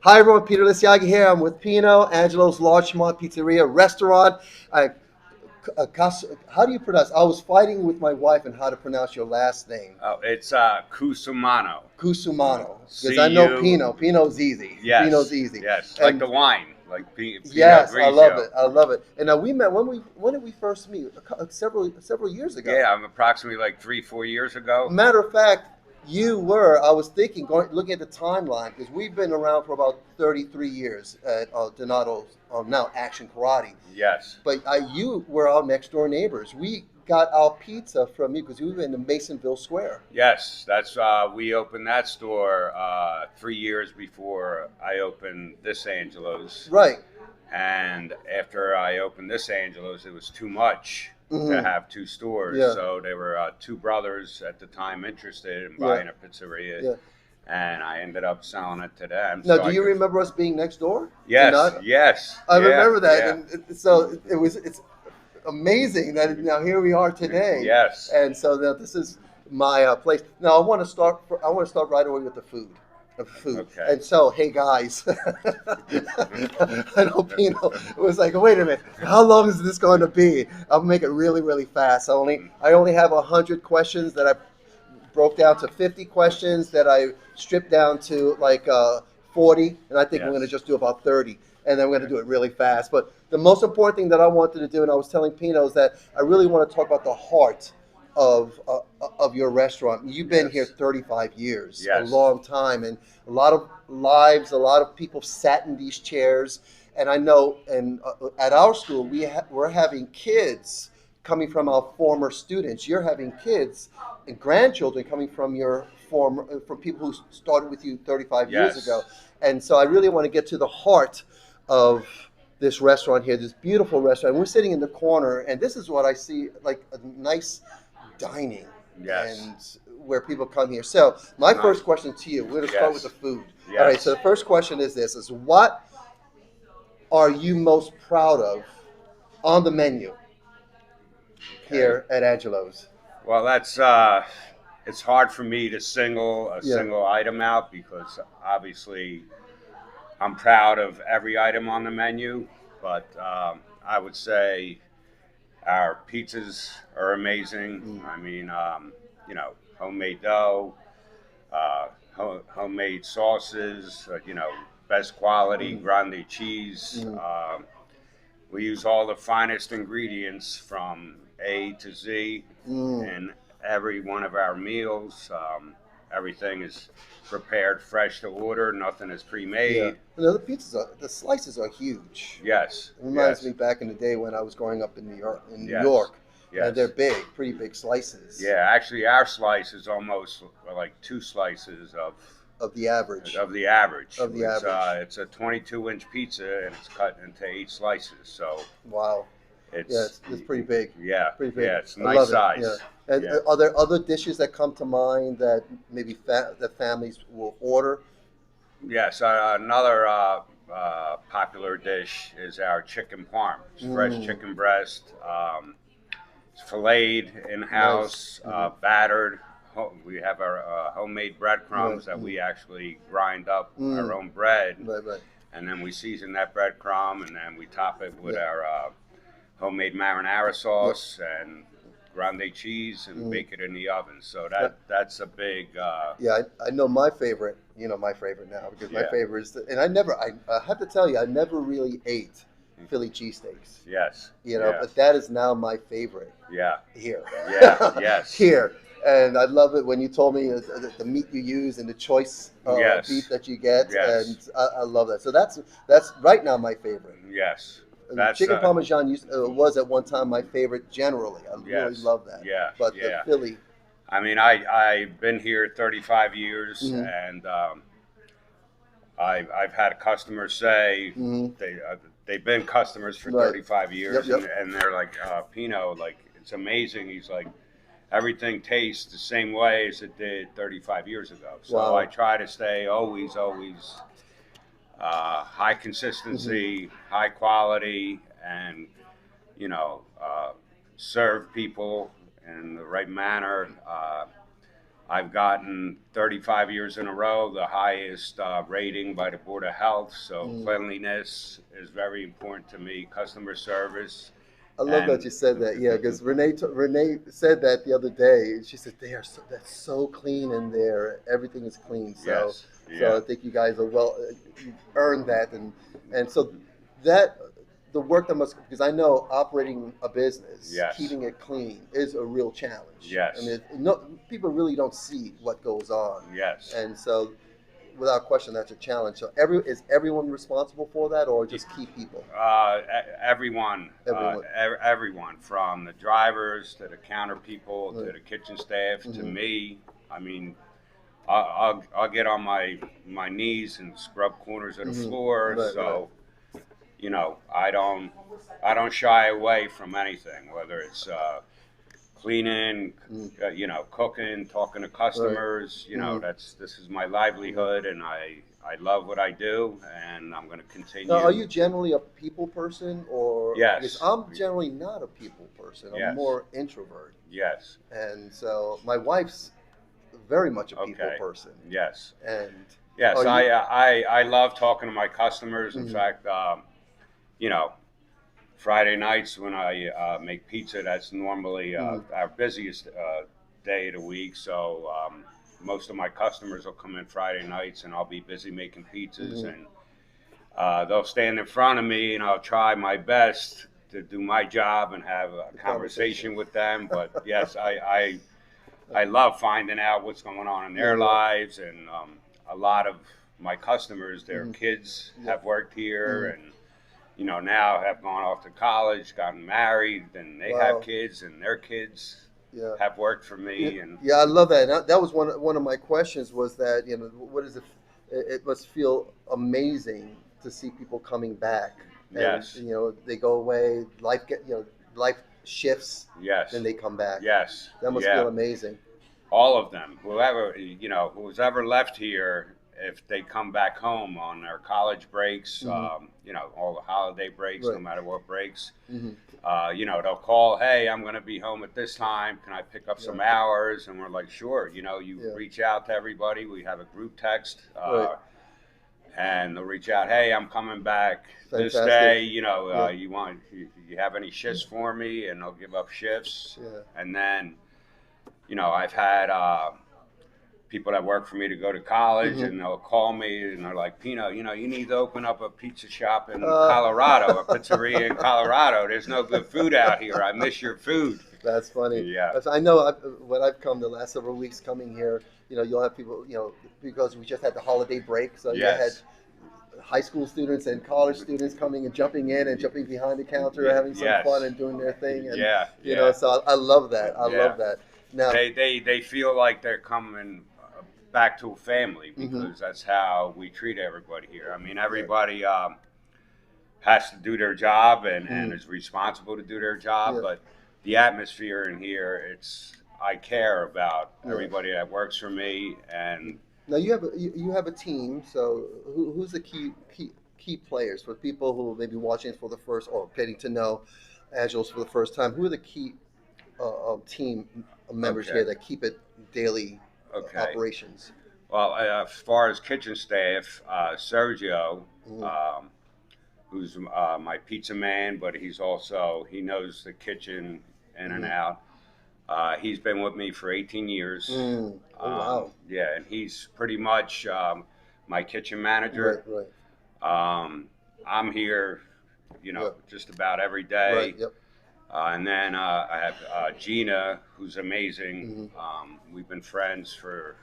Hi everyone, Peter Lisiagi here. I'm with Pino, Angelo's Larchmont Pizzeria restaurant. I, how do you pronounce? I was fighting with my wife on how to pronounce your last name, Oh, it's Cusumano. Cusumano, because I know CU. Pino. Pino's easy. Pino's Yes, easy, yes, like and the wine, like Pinot yes, I love Grigio. it. I love it. And we met when did we first meet? Several years ago. Yeah, I'm approximately like 3, 4 years ago. Matter of fact, I was thinking, looking at the timeline, because we've been around for about 33 years at Donato's, now Action Karate. Yes, But you were our next door neighbors. We got our pizza from you because we were in the Masonville Square. yes, that's we opened that store 3 years before I opened this Angelo's, Right. and after I opened this Angelo's, it was too much to Hmm. have two stores. Yeah. So there were two brothers at the time interested in Yeah. buying a pizzeria, Yeah. and I ended up selling it to them. Now, So do I you could. remember us being next door? To Yes, not. yes, I yeah, remember that, yeah, and so it was. It's amazing that now here we are today, yes. and so now this is my place. Now I want to start. I want to start right away with the food. The food. Okay. And so, hey guys, I know Pino was like, wait a minute, how long is this going to be? I'll make it really, really fast. I only have 100 questions that I broke down to 50 questions that I stripped down to like 40, and I think we're going to Yes. just do about 30, and then we're going to do it really fast. But the most important thing that I wanted to do, and I was telling Pino, is that I really want to talk about the heart of your restaurant. You've been here Yes. 35 years, a Yes. long time, and a lot of lives, a lot of people sat in these chairs. And I know, and at our school, we're having kids coming from our former students. You're having kids and grandchildren coming from your from people who started with you 35 years ago. Yes. And so I really want to get to the heart of this restaurant here, this beautiful restaurant. We're sitting in the corner, and this is what I see, like a nice dining Yes. and where people come here. So my Nice. first question to you, we're going to start with the Yes. food. All right, so Yes. the first question is this, is what are you most proud of on the menu Okay. here at Angelo's? Well, that's it's hard for me to single a Yeah. single item out because obviously I'm proud of every item on the menu, but I would say our pizzas are amazing. Mm. I mean, homemade dough, homemade sauces, best quality Mm. grande cheese. Mm. We use all the finest ingredients from A to Z Mm. in every one of our meals. Everything is prepared fresh to order. Nothing is Yeah. pre-made. You know, the slices are huge. Yes, It reminds me yes, back in the day when I was growing up in New York, yes, and they're yes. big, pretty big slices Yeah, actually, our slice is almost like two slices of the average. of the average. Of the average. It's a 22-inch pizza and it's cut into 8 slices. So Wow. Yeah, it's it's pretty big. yeah, Pretty big. yeah, it's a I nice love it. Yeah. size. And Yeah. are there other dishes that come to mind that maybe that families will order? Yes, another popular dish is our chicken parm. It's fresh Mm, chicken breast. It's filleted in nice. house, Hmm. battered. We have our homemade Right. breadcrumbs that Mm, we actually grind up our mm, own bread, right. Right. and then we season that breadcrumb, and then we top it with Yeah. our homemade marinara Yep. sauce and grande cheese, and Mm. bake it in the oven. So That, that's a big yeah, I know my favorite. You know my favorite now because my yeah. favorite is, and I have to tell you, I never really ate Philly cheesesteaks. Yes, You know, yeah, but that is now my favorite yeah, here. yeah, yes. Here. And I love it when you told me the meat you use and the choice beef Yes. that you get, and Yes. I love that. So that's right now my favorite. Yes. And the That's chicken parmesan was at one time my favorite generally. I really yes. love that. Yeah. But the Yeah. Philly, I mean, I've been here 35 years, hmm and I've had customers say hmm they've been customers for right, 35 yep, years, yep, and they're like, Pino, like it's amazing. He's like, everything tastes the same way as it did 35 years ago. So I wow, try to stay always high hmm consistency, high quality, and you know, serve people in the right manner. I've gotten 35 years in a row the highest rating by the Board of Health. So Mm. cleanliness is very important to me. Customer service, I love that and you said that. Yeah, because Renee said that the other day. She said they are that's so clean in there. Everything is clean. So yes, so yeah, I think you guys are well. You earned that, and so that the work that must, because I know operating a business, yes, keeping it clean is a real challenge. I yes, mean, no, people really don't see what goes on, yes. and so without question, that's a challenge. So is everyone responsible for that, or just key people? Everyone, Everyone. everyone from the drivers to the counter people to Right. the kitchen staff to Hmm. me. I mean, I'll get on my knees and scrub corners of the Hmm. floor. Right. Right. So I don't shy away from anything, whether it's cleaning, Mm. cooking, talking to Right. customers. Hmm. This is my Hmm. livelihood, and I love what I do, and I'm going to Now, are continue. you generally a people person, or because Yes, I'm generally not a people person, I'm yes, more introvert, yes. and so my wife's very much a people Okay, person, yes, and yes. are I you? I I love talking to my customers. In Mhm. fact, you know, Friday nights when I make pizza, that's normally Mhm. our busiest day of the week. So most of my customers will come in Friday nights, and I'll be busy making pizzas, Mhm. and they'll stand in front of me, and I'll try my best to do my job and have a The conversation. conversation with them. But yes, I love finding out what's going on in Yeah, their yeah. lives, and a lot of my customers, their Hmm. kids Yeah. have worked here, Hmm. and now have gone off to college, gotten married, and they have Wow. kids, and their kids Yeah. have worked for Yeah, me, and yeah, I love that. And that was one of my questions was that what is it? It must feel amazing to see people coming back, and yes, they go away, life shifts, then yes, they come back. yes, That must yeah, feel amazing. all of them, who's ever left here, if they come back home on their college breaks, Hmm. all the holiday breaks, no Right. matter what breaks, Hmm. they'll call, hey, I'm going to be home at this time. Can I pick up Yeah. some hours? And we're like, sure. You Yeah. reach out to everybody. We have a group text, Right. and they'll reach out, hey, I'm coming back this Fantastic. day. Yeah. You have any shifts for me? And they'll give up shifts. Yeah. And then, I've had people that work for me to go to college, Hmm. and they'll call me and they're like, Pino, you need to open up a pizza shop in Uh, Colorado, a pizzeria in Colorado. There's no good food out here. I miss your food. That's funny. Yeah. I know when I've come the last several weeks coming here, you'll have people, because we just had the holiday break, so you had Yes. high school students and college students coming and jumping in and jumping behind the counter, having some fun Yes. and doing their thing, and Yeah. Yeah. so I love that. I Yeah. love that. Now, They feel like they're coming back to a family hmm, because that's how we treat everybody here. I mean, yeah, everybody has to do their job and mm, is responsible to do their job, yeah, but the atmosphere in here, I care about yeah. everybody that works for me, and Now you have a team. So who's the key players for people who may be watching for the first or getting to know Angelos for the first time? Who are the key team members okay, here that keep it daily okay. operations? Well, as far as kitchen staff, Sergio, Mm, um, who's my pizza man, but he knows the kitchen in and mm, out. He's been with me for 18 years. mm. Oh wow! Yeah, and he's pretty much my kitchen Right, manager. right. I'm here, Yep, just about every right. day. Yep. And then I have Gina, who's amazing. Hmm. We've been friends for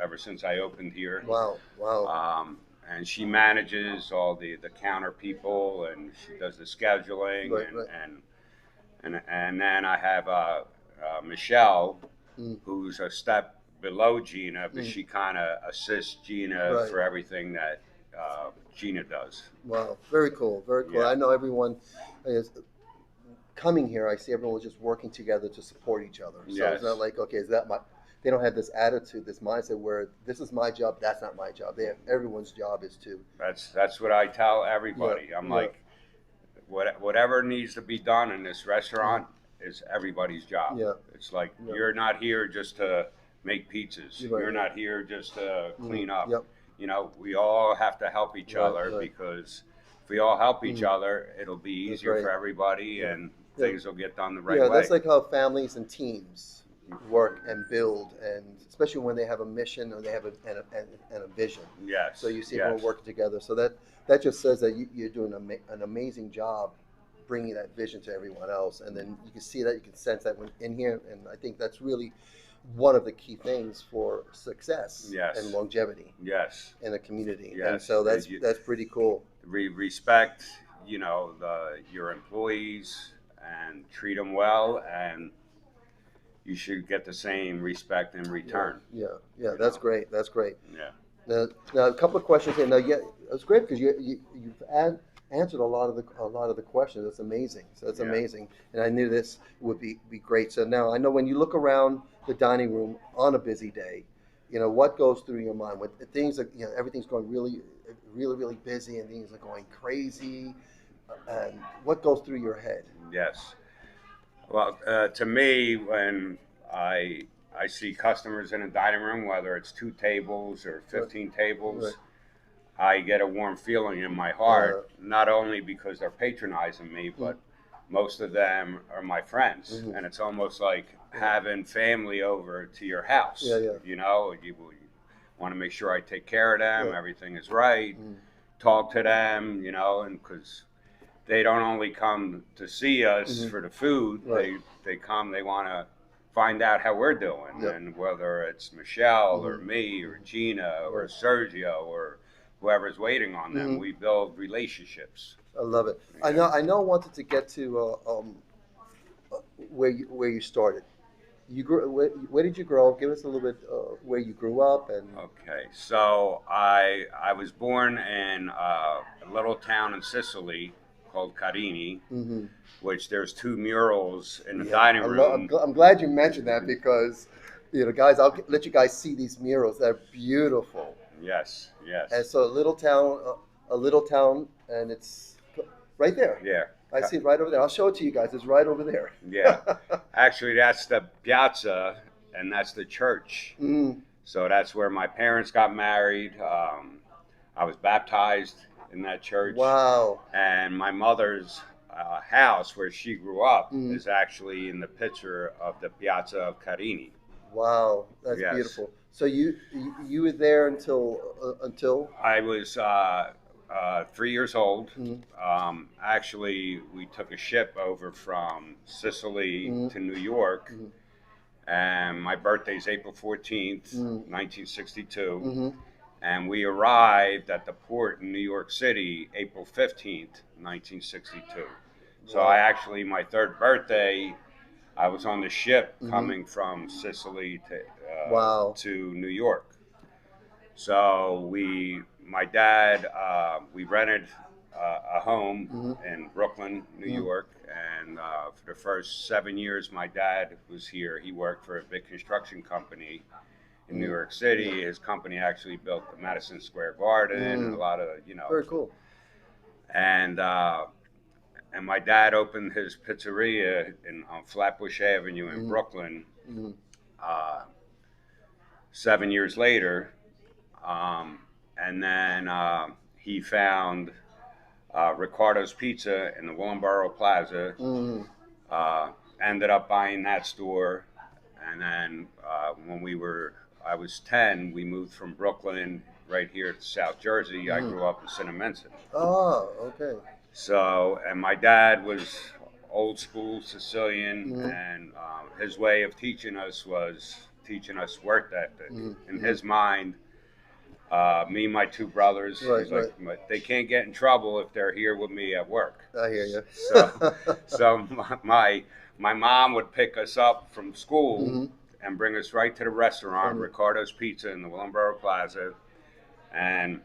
ever since I opened here. Wow, wow. And she manages all the counter people, and she does the scheduling, Right, right. and then I have Michelle, Mm, who's a step below Gina, but mm, she kind of assists Gina right. for everything that Gina does. Wow. Very cool. Very cool. Yeah. I know everyone is coming here. I see everyone just working together to support each other. So it's not Yes. like, okay, is that my? They don't have this attitude, this mindset where this is my job, that's not my job. They have everyone's job is to. That's what I tell Yeah, everybody. I'm yeah, like, whatever needs to be done in this mhm, restaurant is everybody's job. yeah, It's like yeah, you're not here just to make pizzas. Right, You're right. not here just to clean up. Yep. You know, we all have to help each Right, other, right. because if we all help each Mm, other, it'll be that's easier right. for everybody, Yeah. and Yeah. things will get done the right Yeah, that's way. like how families and teams work and build, and especially when they have a mission or they have and a vision. So Yes, you see everyone yes, working together. So that just says that you're doing an amazing job bringing that vision to everyone else, and then you can see that, you can sense that when in here, and I think that's really one of the key things for success and yes, longevity yes, in a community. And yes. so that's pretty cool. Respect, you know, your employees, and treat them well, and you should get the same respect in Yeah, return. yeah, yeah. You That's know, great. That's great. yeah, Now a couple of questions here. Now, yeah, it's great because you've answered a lot of the questions. That's amazing. So that's yeah. amazing, and I knew this would be great. So now I know when you look around the dining room on a busy day, what goes through your mind when things are, everything's going really, really, really busy and things are going crazy, and what goes through your head? Yes. Well, to me, when I I see customers in a dining room, whether it's 2 tables or Right, 15 right. tables, I get a warm feeling in my Uh, heart, not only because they're patronizing me, mm, but most of them are my friends. mhm. And it's almost like Yeah, having family over to your yeah, house. yeah, You know, you want to make sure I take care of them, yeah. everything is right, Mm, talk to them, and because they don't only come to see us mhm. for the food, Right. they come, they want to find out how we're doing, Yep. and whether it's Michelle or Mhm. me or Mhm. Gina or Right. Sergio or whoever's waiting on them, Mhm. we build relationships. I love it. I Yeah. know. I know. I wanted to get to where you started. Where did you grow up? Give us a little bit where you grew up and. Okay, so I was born in a little town in Sicily called Carini, Hmm. which there's two murals in the Yeah, dining room. I'm glad you mentioned that because, guys, I'll let you guys see these murals. They're beautiful. Yes, And yes, so a little town, and it's right there. yeah. I see it right over there. I'll show it to you guys. It's right over there. Yeah, actually, that's the piazza, and that's the church. Mm, So that's where my parents got married. I was baptized in that church, wow. and my mother's house, where she grew up, Mm, is actually in the picture of the Piazza of Carini. wow. That's Yes, beautiful. So you were there until. I was 3 years old. Mm, Actually, we took a ship over from Sicily mm, to New York, mm, and my birthday's April 14th, mm, 1962. mm-hmm. And we arrived at the port in New York City April 15th, 1962. So I Wow. actually, my third birthday, I was on the ship Mm-hmm. coming from Sicily Wow. to New York. So my dad, we rented a home Mm-hmm. in Brooklyn, New Mm, York, and for the first 7 years, my dad was here. He worked for a big construction company in New mm, York yeah. City. His company actually built the Madison Square Garden, a Mm, lot of very cool. and and my dad opened his pizzeria on Flatbush Avenue in Mm, Brooklyn. mm, 7 years later, um, and then he found Ricardo's Pizza in the Willenboro Plaza. mm, Uh, Ended up buying that store, and then I was 10. We moved from Brooklyn right here to South Jersey. I mm. grew up in Cinnaminson. Oh, okay. So, and my dad was old school Sicilian, Mm, and his way of teaching us was teaching us work ethic. mm, In mm. his mind, me and my two brothers, Right, he's like, right. they can't get in trouble if they're here with me at work. I hear you. So, so my mom would pick us up from school Hmm. and bring us right to the restaurant, Funny. Ricardo's Pizza in the Willenboro Plaza, and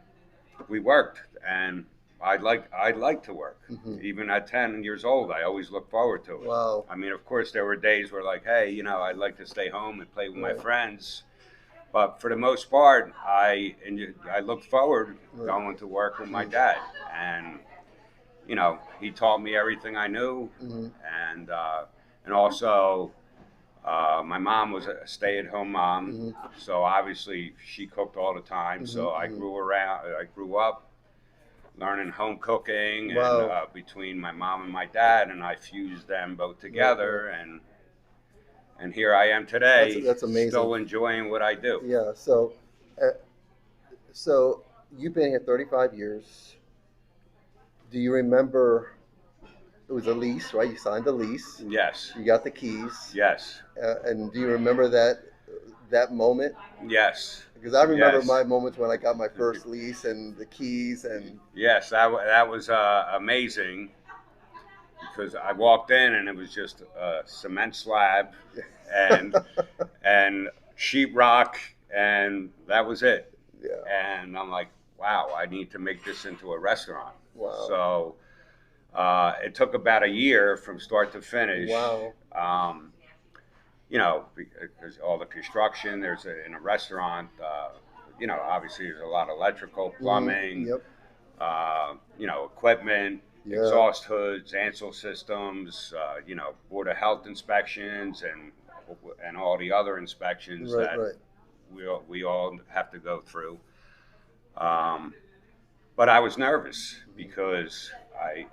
we worked. And I'd like to work. Hmm. Even at 10 years old, I always looked forward to it. Wow. I mean, of course, there were days where like, hey, I'd like to stay home and play with my Right, friends. But for the most part, I looked forward right. going to work with my Mm, dad, and he taught me everything I knew, hmm. and and also My mom was a stay-at-home mom, Hmm. so obviously she cooked all the time. Hmm. So Hmm. I grew up learning home cooking, and Wow. between my mom and my dad, and I fused them both Right, right. together, and here I am today, That's amazing. still enjoying what I do. Yeah. Uh, so you've been here 35 years. Do you remember it was a lease, right? You signed the lease. Yes, You got the keys. yes, And do you remember that moment? yes, Because I remember yes, my moments when I got my first lease and the keys and yes. That was amazing because I walked in and it was just a cement slab and and sheetrock, and that was it. yeah. And I'm like, wow, I need to make this into a restaurant. Wow. So it took about a year from start to finish. Wow. Um, because all the construction, in a restaurant, obviously there's a lot of electrical, Hmm. plumbing, Yep. equipment, Yeah. exhaust hoods, Ansel systems, Board of Health inspections, and all the other inspections Right. that Right. we all have to go through. Um, but I was nervous because I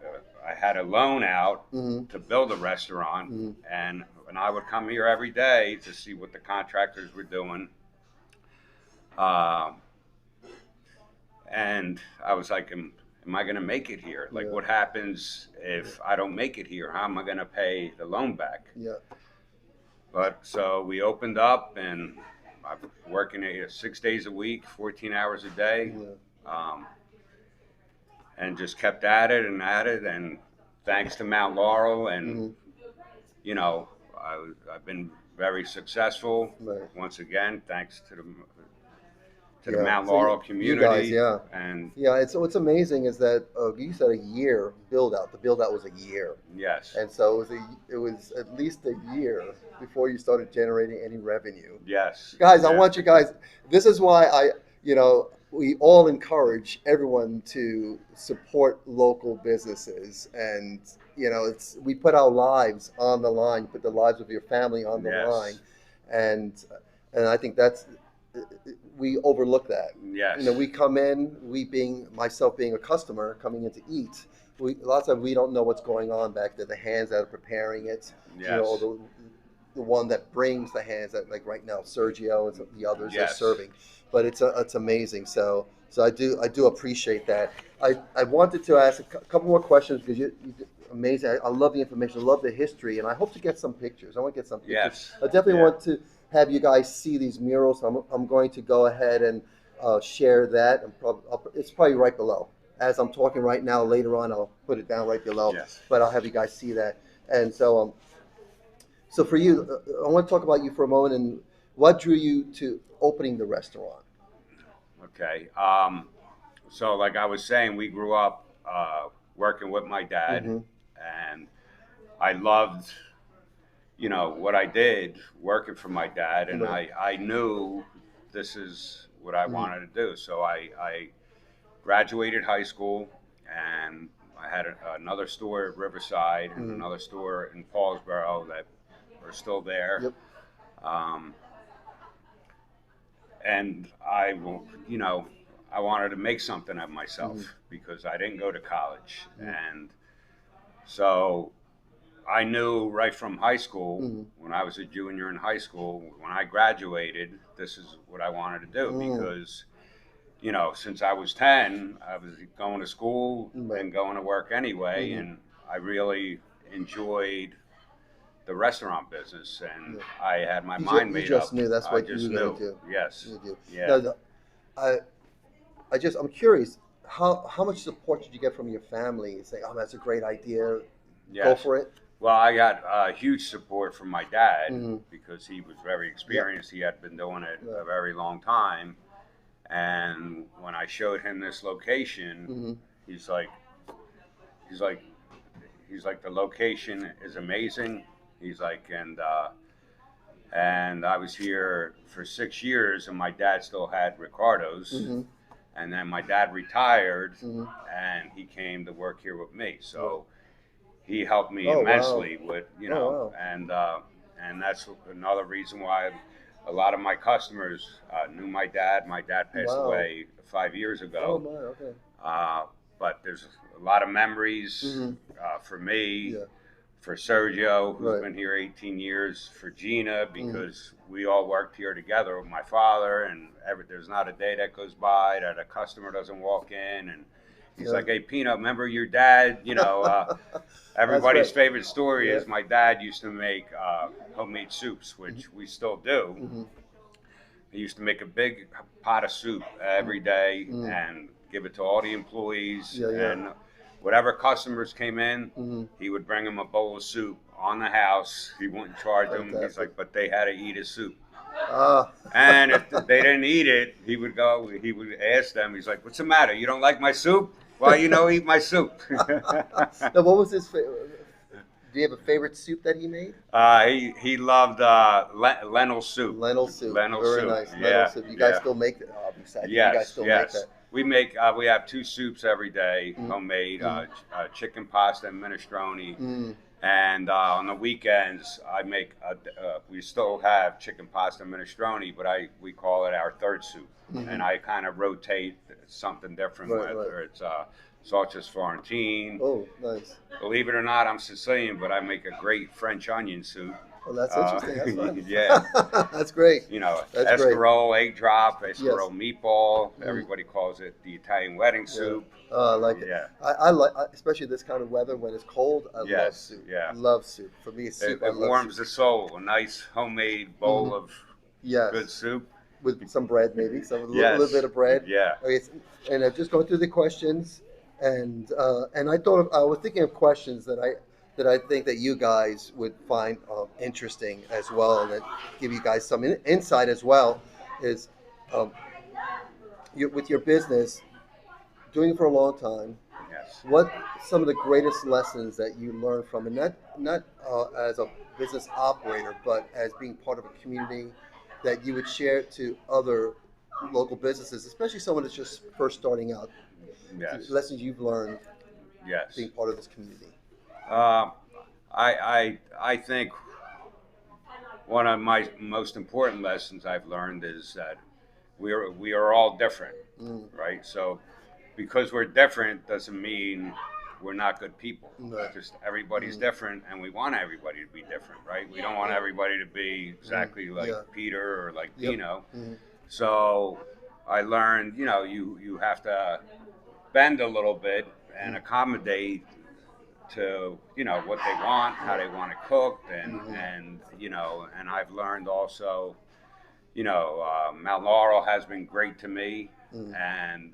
had a loan out Hmm. to build a restaurant, Hmm. and I would come here every day to see what the contractors were doing. Um, and I was like, am I going to make it here? Like, Yeah. what happens if I don't make it here? How am I going to pay the loan back? Yeah. But so we opened up, and I'm working 6 days a week, 14 hours a day, Yeah. um, and just kept at it and at it. And thanks to Mount Laurel, and Hmm. you know, I've been very successful. Right. Once again, thanks to the Yeah. Mount So Laurel you guys, community, yeah. and Yeah, it's what's amazing is that you said a year build out. The build out was a year, yes, and so it was at least a year before you started generating any revenue. yes, Guys, I yeah, want you guys. This is why we all encourage everyone to support local businesses, and it's we put our lives on the line, put the lives of your family on the line, yes, and I think that's we overlook that. yes, We come in, we being myself being a customer coming in to eat. A lot of times we don't know what's going on back there. The hands that are preparing it, or yes, the one that brings the hands that like right now Sergio and the others are yes, serving. But it's amazing. So I do appreciate that. I wanted to ask a couple more questions because you amazing. I love the information. I love the history, and I hope to get some pictures. I want to get some pictures. yes, I definitely yeah, want to have you guys see these murals. I'm going to go ahead and share that. It's probably right below. As I'm talking right now, later on, I'll put it down right below. yes. But I'll have you guys see that. And so for you, I want to talk about you for a moment and what drew you to opening the restaurant. Okay. So, like I was saying, we grew up working with my dad, Mm-hmm. and I loved, what I did working for my dad, and Right. I knew this is what I Mm-hmm. wanted to do. So I graduated high school, and I had another store at Riverside and Mm-hmm. another store in Paulsboro that are still there. Yep. Um, and I wanted to make something of Mm-hmm. myself because I didn't go to college, Mm-hmm. and so I knew right from high school, Mm-hmm. when I was a junior in high school, when I graduated, this is what I wanted to do Mm-hmm. because since I was 10, I was going to school Right. and going to work anyway, Mm-hmm. and I really enjoyed the restaurant business, and Yeah. I had my You, mind you made just up. knew that's I what you were just going to knew. do. Yes. You do. Yeah. Now, I I'm curious, how much support did you get from your family? Say, oh, that's a great idea. Go Yes. for it. Well, I got huge support from my dad Mm-hmm. because he was very Yep. experienced. He had been doing it Right. a very long time. And when I showed him this location, Mm-hmm. he's like, he's like, he's like, the location is amazing. He's like, and I was here for 6 years, and my dad still had Ricardo's, Mm-hmm. and then my dad retired, Mm-hmm. and he came to work here with me. Right. So he helped me Oh wow. immensely with, Oh wow. and and that's another reason why a lot of my customers knew my dad. My dad passed Wow. away 5 years Oh ago, my. Okay. but there's a lot of memories Hmm. for me, Yeah. for Sergio, who's Right. been here 18 years, for Gina, Hmm. because we all worked here together with my father, and there's not a day that goes by that a customer doesn't walk in and he's Yeah. like, "Hey, Pino, remember your dad?" That's Everybody's great. favorite story Yeah. is my dad used to make homemade soups, which we still do. Hmm. He used to make a big pot of soup every day Hmm. and give it to all the employees. Yeah. Yeah. And whatever customers came in, Hmm. he would bring them a bowl of soup on the house. He wouldn't charge them. He's Fantastic. like, but they had to eat his soup. Ah. And if they didn't eat it, he would ask them, he's like, "What's the matter? You don't like my soup? Well, eat my soup." Now, what was his? Do you have a favorite soup that he made? He loved lentil soup. Lentil soup. Lentil Very soup. nice. Lentil Yeah, soup. You guys yeah. still make that? Obviously, I think you guys Yes, still make yes. that. We have two soups every day, Mm. homemade, Mm. chicken pasta and minestrone. Mm. And on the weekends, we still have chicken pasta and minestrone, but we call it our third soup. Mhm. And I kind of rotate something different, Right, right. whether it's sauces Florentine. Oh, nice. Believe it or not, I'm Sicilian, but I make a great French onion soup. Well, that's interesting. That's fun. Yeah. That's great. That's great. escarole, egg drop, escarole Yes. meatball. Mhm. Everybody calls it the Italian wedding Yeah. soup. I like it. Yeah. I like, especially this kind of weather when it's cold. I love Yes. soup. Yeah. Love soup. For me, soup. I It love warms soup. the soul. A nice homemade bowl Mhm. of Yes. good soup. With some bread, maybe a Yes. little bit of bread. Yeah. Okay, and just going through the questions, and I was thinking of questions that I think that you guys would find interesting as well, and that give you guys some insight as well. Is um, with your business, doing it for a long time, Yes. what some of the greatest lessons that you learned from, and not as a business operator, but as being part of a community that you would share to other local businesses, especially someone that's just first starting out. Yes. Lessons you've learned Yes. being part of this community. Um, I think one of my most important lessons I've learned is that we are all different, Mm. right? So because we're different doesn't mean we're not good people. Right. Just everybody's Mm. different, and we want everybody to be different, right? We don't want everybody to be exactly like Yeah. Peter or like Yep. Pino. Mm. So I learned, you have to bend a little bit and Mm. accommodate to what they want, how they want it cooked, and Mhm. and I've learned also, Mount Laurel has been great to me, Mm. and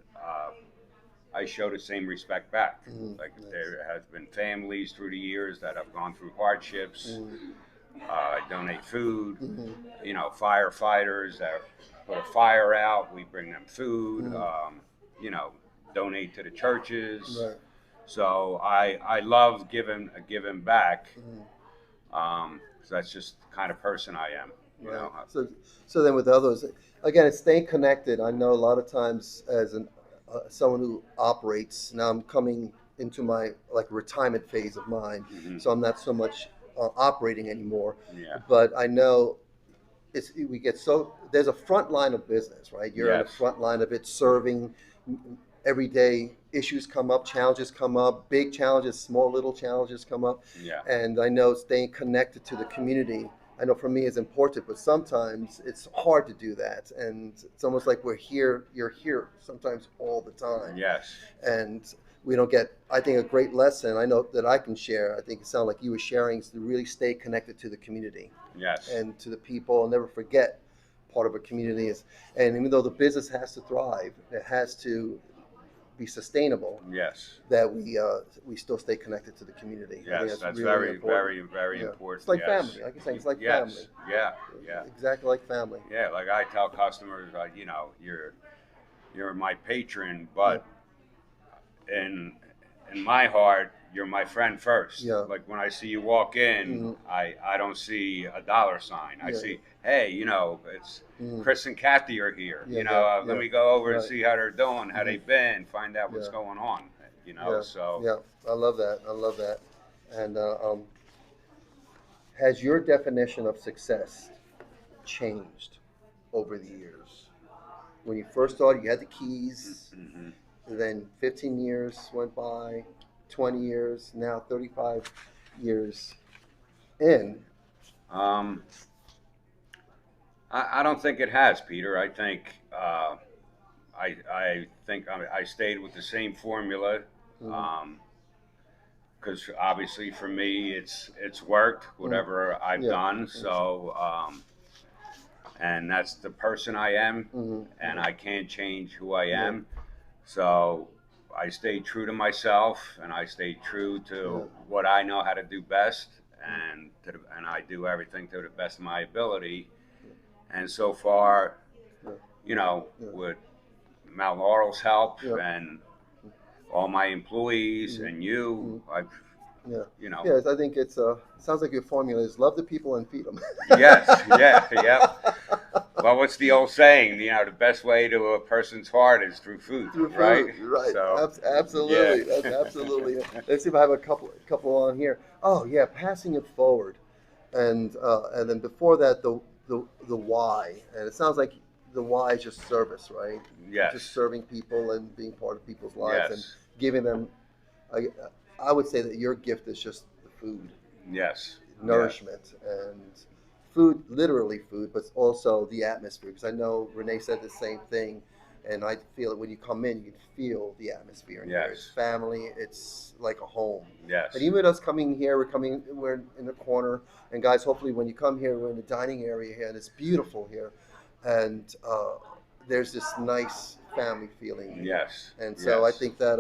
I show the same respect back. Mm. Like Nice. there has been families through the years that have gone through hardships. Mm. I donate food. Mhm. Firefighters that put a fire out, we bring them food. Mm. You know, donate to the churches. Right. So I love giving back. Mm. So that's just the kind of person I am. Right. So then with others, again, it's staying connected. I know a lot of times as someone who operates now, I'm coming into my like retirement phase of mine, Mhm. so I'm not so much operating anymore. Yeah. But I know we get so there's a front line of business, right? You're on the Yes. front line of it, serving every day. Issues come up, challenges come up, big challenges, small little challenges come up. Yeah. And I know staying connected to the community, I know for me is important, but sometimes it's hard to do that. And it's almost like you're here sometimes all the time. Yes. And we don't get, I think, a great lesson I know that I can share. I think it sounded like you were sharing, is to really stay connected to the community Yes. and to the people, and never forget part of a community is, and even though the business has to thrive, it has to be sustainable, Yes. that we still stay connected to the community. I think Yes. That's really very, important. very Yeah. important. It's like yes. family. Like you're saying, it's like Yes. family. Yeah. Yeah. Exactly like family. Yeah. Like I tell customers, you're my patron, but in my heart, you're my friend first. Yeah. Like when I see you walk in, Mhm. I don't see a dollar sign. I Yeah. see, hey, it's Mhm. Chris and Kathy are here. Yeah, Let yeah. me go over and Right. see how they're doing, how Mhm. they've been, find out what's Yeah. going on. Yeah. So Yeah. I love that. I love that. And Has your definition of success changed over the years? When you first started, you had the keys, Hmm. then 15 years went by, 20 years, now 35 years in. Um, I don't think it has, Peter. I think I think I stayed with the same formula. Mm, Um, because obviously for me it's worked mm, whatever I've yeah. done. Mm, So and that's the person I am, mm, and mm, I can't change who I yeah, am. So I stay true to myself, and I stay true yeah. to what I know how to do best, Mm, and I do everything to the best of my ability. And so far, yeah, yeah, with Mount Laurel's help yeah, and all my employees mm, and you, mm, I've yeah. you know Yes, I think it's sounds like your formula is love the people and feed them. yes, yeah, yep. Well, what's the old saying? The best way to a person's heart is through food, Through right? food, right? So, yeah. Absolutely, that's absolutely it. Let's see if I have a couple on here. Oh yeah, passing it forward, and then before that the why, and it sounds like the why is just service, right? Just Yes, serving people and being part of people's lives and yes, giving them. I, I would say that your gift is just the food, yes, yes, nourishment, and food, literally food, but also the atmosphere. Because I know Renee said the same thing, and I feel it when you come in, you can feel the atmosphere in here. It's yes, family. It's like a home. And yes, even with us coming here, we're in the corner, and guys, hopefully when you come here, we're in the dining area here, and it's beautiful here, and there's this nice family feeling here, yes, and so I yes, think that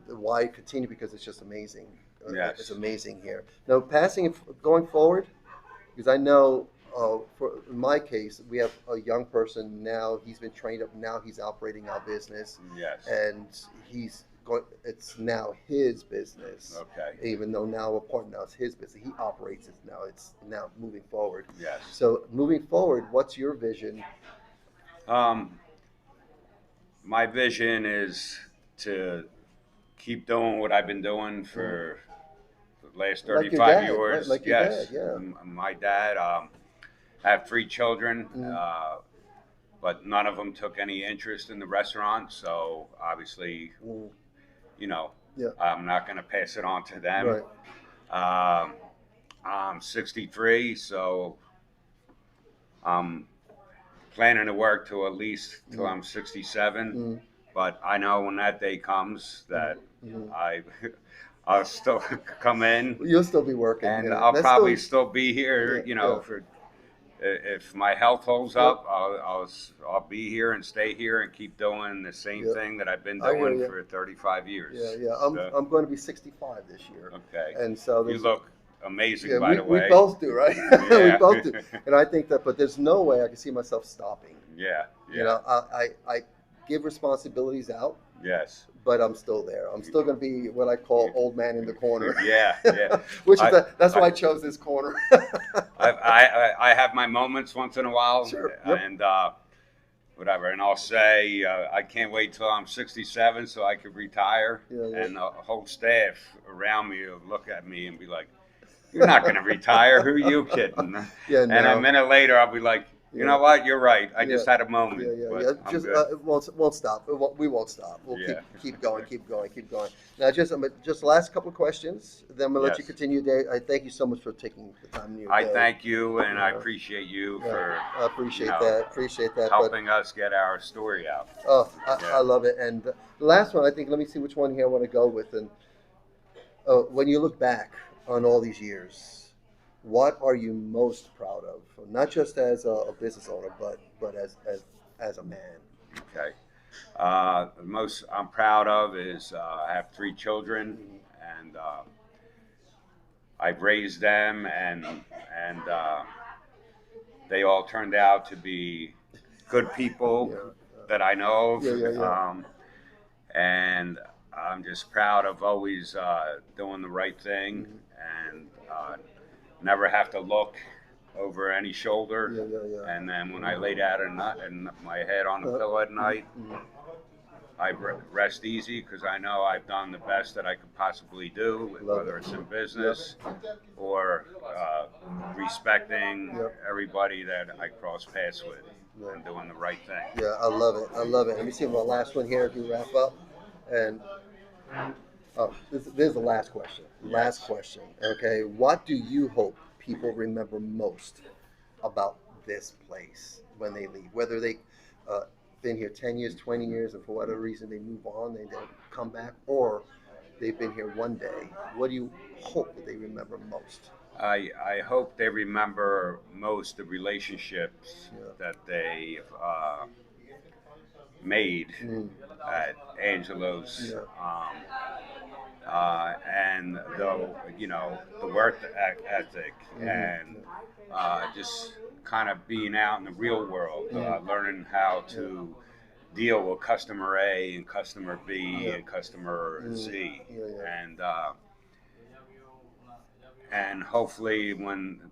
why continue because it's just amazing. It's yes, amazing here. Now, going forward, because I know in my case, we have a young person now. He's been trained up. Now he's operating our business, yes. and he's going. It's now his business, Okay. even though now a partner now it's his business. He operates it now. It's now moving forward. Yes. So moving forward, what's your vision? Um, my vision is to keep doing what I've been doing Mm. for the last Like your 35 dad, right? years. Like your dad, Yes. yeah. My dad, I have three children, Mm. but none of them took any interest in the restaurant. So obviously, Mm. you know, Yeah, I'm not going to pass it on to them. right. Um, I'm 63, so I'm planning to work till at least till Mm. I'm 67. Mm. But I know when that day comes Mm. that Mm. I I'll still come in, You'll still be working. and Yeah, I'll that's still. probably still be Yeah, here. yeah. For if my health holds Yep. up, I'll be here and stay here and keep doing the same Yep. thing that I've been I hear doing you. for 35 Yeah, years. yeah. So, I'm going to be 65 this year, okay, and so you there's look amazing, yeah. by We, the we way. both do, right? We Yeah, both do, and I think that. But there's no way I can see myself stopping. yeah, You yeah, know, I give responsibilities out, yes. but I'm still there. I'm still going to be what I call old man in the corner, Yeah, yeah. which is I, that's I, why I chose this corner. I have my moments once in a while, Sure. Yep. and whatever, and I'll say I can't wait till I'm 67 so I could retire, Yeah. Yeah. and the whole staff around me will look at me and be like, "You're not going to retire? Who are you kidding?" Yeah. And a No. minute later, I'll be like, "You Yeah. know what? You're right. I Yeah. just had a Yeah, moment, yeah, but yeah. I'm Just good." it won't stop. We won't stop. We'll Yeah. keep going, keep going, keep going. Now, just the last couple of questions. Then we'll let you Yes. continue your day. I thank you so much for taking the time in your I day. thank you, and I Yeah, appreciate you yeah. for I appreciate that. Appreciate that. But helping us get our story out. oh, I Yeah. love it. And the last one, I think. Let me see which one here I want to go with. And when you look back on all these years, what are you most proud of? Not just as a business owner, but as a man. Okay. The most I'm proud of is I have three children, Mhm. and I've raised them, and they all turned out to be good people Yeah. that I know Yeah. Yeah. of, Yeah. and I'm just proud of always doing the right thing Mhm. and never have to look over any shoulder. Yeah, yeah, yeah. And then when I lay down and my head on the Uh, pillow at mhm, night, mhm. rest easy because I know I've done the best that I could possibly do, Love whether it. it's in Yep. business or respecting Yep. everybody that I cross paths with Yeah. and doing the right thing. Yeah, I love it. I love it. Let me see my last one here as we wrap up. And this is the last question. Last Yes. question. Okay. What do you hope people remember most about this place when they leave? Whether they been here 10 years, 20 years, and for whatever reason they move on, they don't come back, or they've been here one day. What do you hope that they remember most? I hope they remember most the relationships Yeah. that they made Mm. at Angelo's. Yeah. And the work ethic Mm-hmm. and just kind of being out in the real world, Mm. learning how to deal with customer A and customer B Yeah. and customer Mm. Z, Yeah. Yeah. and hopefully when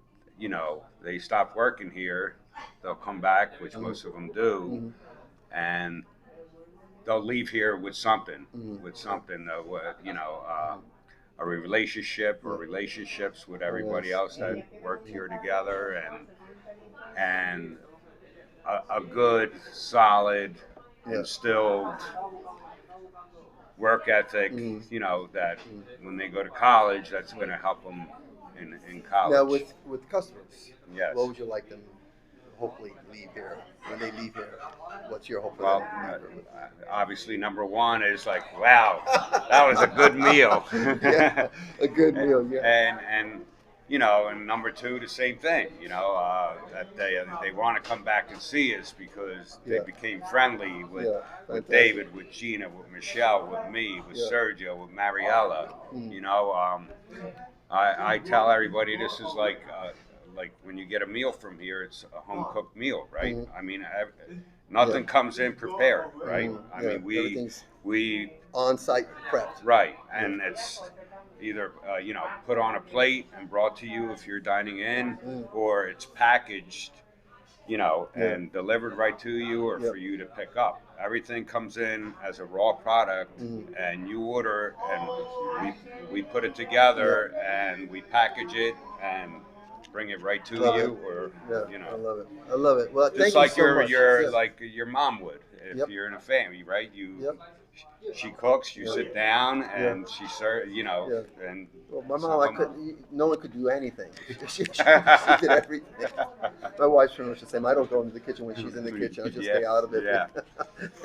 they stop working here, they'll come back, which Mm. most of them do, Mm. and they'll leave here Mm. with something, a relationship or Yeah. relationships with Oh, everybody yes. else that worked Mm. here together, and a good, solid, Yeah. instilled work ethic. Mm. That Mm. when they go to college, that's going to help them in Now, college. with customers, what Yes. would you like them to hopefully leave here when they leave here? What's your hope for them Well, to leave here obviously, number one is like, wow, that was a good meal. with? Yeah, a good meal. Yeah. and and number two, the same thing. That they want to come back and see us because they Yeah. became friendly Yeah. with Fantastic. David, with Gina, with Michelle, with me, with Yeah. Sergio, with Mariella. Mm. I tell everybody this is like when you get a meal from here, it's a home cooked meal, right? Mm. I mean, Yeah. nothing comes in prepared, right? Mm. I Yeah. mean, Everything's we on-site prepped. right, Yeah. and it's either put on a plate and brought to you if you're dining in, Mm. or it's packaged, Yeah. and delivered right to you, or Yep. for you to pick up. Everything comes in as a raw product, Mm. and you order, and we put it Yeah. together, and we package it and bring it right to Love it. you, or Yeah. you I know, love it. I love it. Well, just thank you like so much. your Yeah. like your mom would if Yep. you're in a family, right? Yep. She cooks, you Yeah. sit down, Yeah. and she serves, Yeah. and Well, my some mom, I of them. couldn't. No one could do anything. She did everything. My wife's pretty much the same. I don't go into the kitchen when she's in the kitchen. I just Yeah, stay out of it. yeah,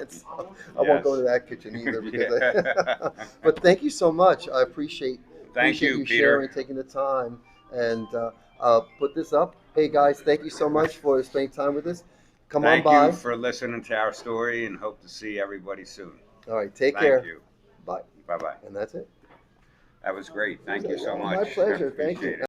And so I won't go yes. into that kitchen either because. Yeah. But thank you so much. I appreciate Thank you, you Peter. sharing, taking the time, and I'll put this up. Hey guys, thank you so much for spending time with us. Come on Thank you by. for listening to our story, and hope to see everybody soon. All right, take Thank care. you. Bye. Bye bye. And that's it. That was great. Thank you so My much. pleasure. Thank Appreciate you. it.